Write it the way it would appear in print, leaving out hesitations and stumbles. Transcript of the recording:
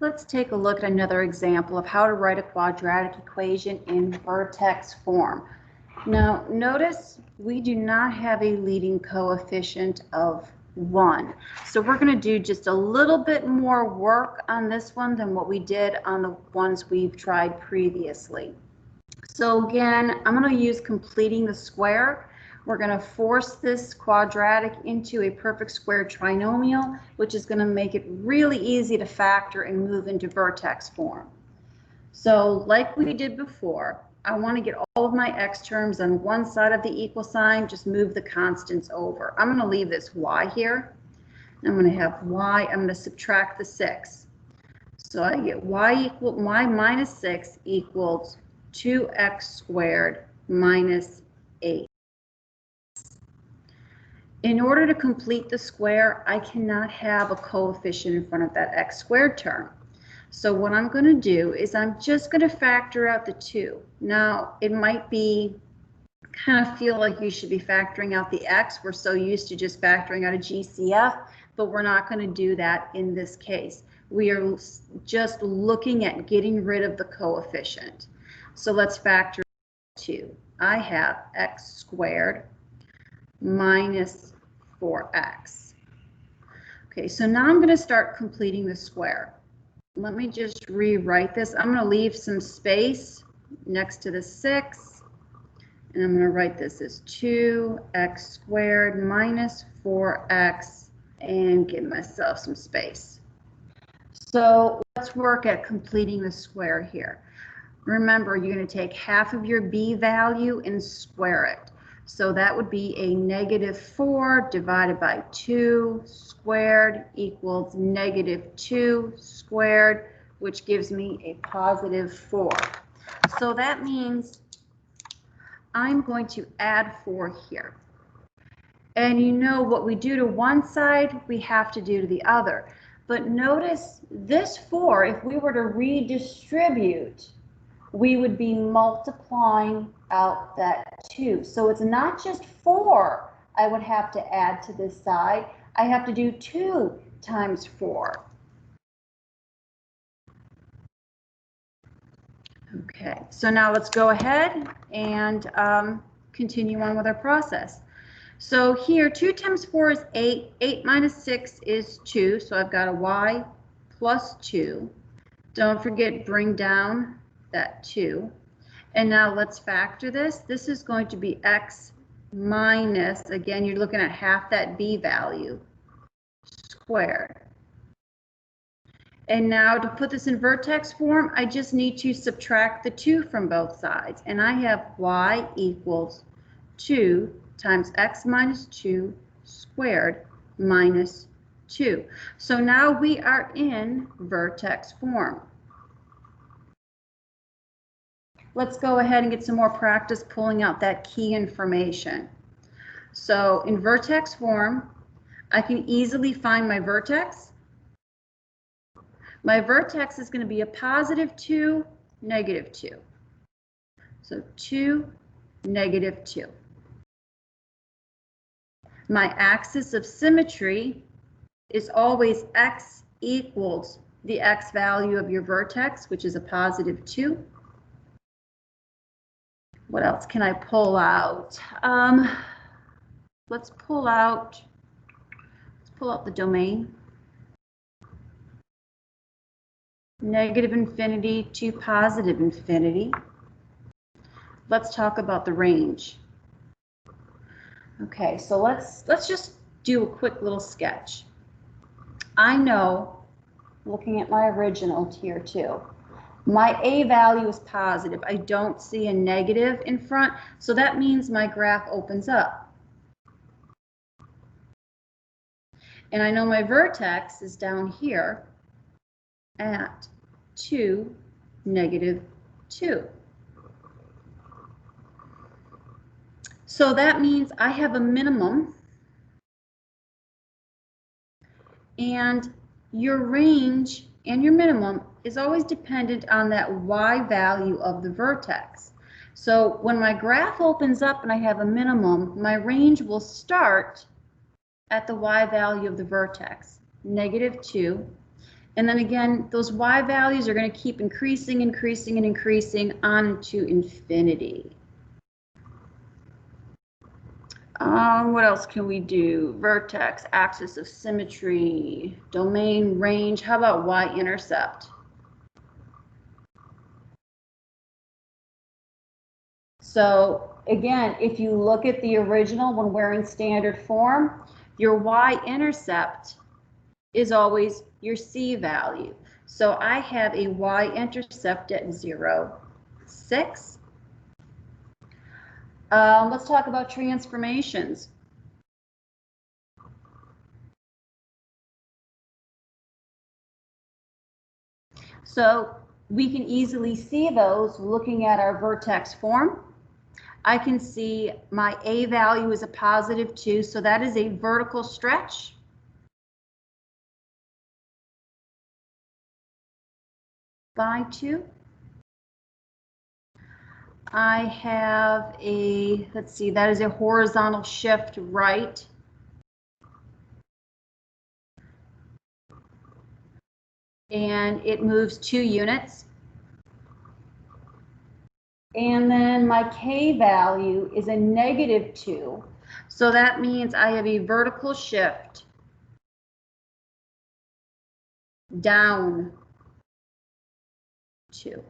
Let's take a look at another example of how to write a quadratic equation in vertex form. Now, notice we do not have a leading coefficient of 1. So we're going to do just a little bit more work on this one than what we did on the ones we've tried previously. So again, I'm going to use completing the square. We're going to force this quadratic into a perfect square trinomial, which is going to make it really easy to factor and move into vertex form. So like we did before, I want to get all of my x terms on one side of the equal sign, just move the constants over. I'm going to leave this y here. I'm going to have y, I'm going to subtract the 6. So I get y minus 6 equals 2x squared minus 8. In order to complete the square, I cannot have a coefficient in front of that x squared term. So what I'm going to do is I'm just going to factor out the 2. Now, it might be kind of feel like you should be factoring out the x. We're so used to just factoring out a GCF, but we're not going to do that in this case. We are just looking at getting rid of the coefficient. So let's factor 2. I have x squared minus 4x. Okay, so now I'm going to start completing the square. Let me just rewrite this. I'm going to leave some space next to the 6, and I'm going to write this as 2x squared minus 4x and give myself some space. So let's work at completing the square here. Remember, you're going to take half of your b value and square it. So that would be a negative 4 divided by 2 squared equals negative 2 squared, which gives me a positive 4. So that means I'm going to add 4 here. And you know what we do to one side, we have to do to the other. But notice this 4, if we were to redistribute, we would be multiplying out that 2. So it's not just 4 I would have to add to this side. I have to do 2 times 4. Okay, so now let's go ahead and continue on with our process. So here, 2 times 4 is 8. 8 minus 6 is 2. So I've got a y plus 2. Don't forget, bring down that 2. And now let's factor this. This is going to be x minus, again, you're looking at half that b value, squared. And now to put this in vertex form, I just need to subtract the 2 from both sides. And I have y equals 2 times x minus 2 squared minus 2. So now we are in vertex form. Let's go ahead and get some more practice pulling out that key information. So in vertex form, I can easily find my vertex. My vertex is going to be a positive 2, negative 2. So 2, negative 2. My axis of symmetry is always x equals the x value of your vertex, which is a positive 2. What else can I pull out? Let's pull out the domain. Negative infinity to positive infinity. Let's talk about the range. Okay, so let's just do a quick little sketch. I know, looking at my original tier 2, my a value is positive. I don't see a negative in front, so that means my graph opens up. And I know my vertex is down here at 2, negative 2. So that means I have a minimum, and your range and your minimum is always dependent on that y value of the vertex. So when my graph opens up and I have a minimum, my range will start at the y value of the vertex, negative 2, And then again, those y values are going to keep increasing, increasing, and increasing on to infinity. What else can we do? Vertex, axis of symmetry, domain, range. How about y-intercept? So again, if you look at the original when we're in standard form, your y-intercept is always your c value. So I have a y-intercept at 0, 6. Let's talk about transformations. So we can easily see those looking at our vertex form. I can see my a value is a positive 2, so that is a vertical stretch. By 2. I have a, let's see, that is a horizontal shift right. And it moves 2 units. And then my k value is a negative 2. So that means I have a vertical shift down 2.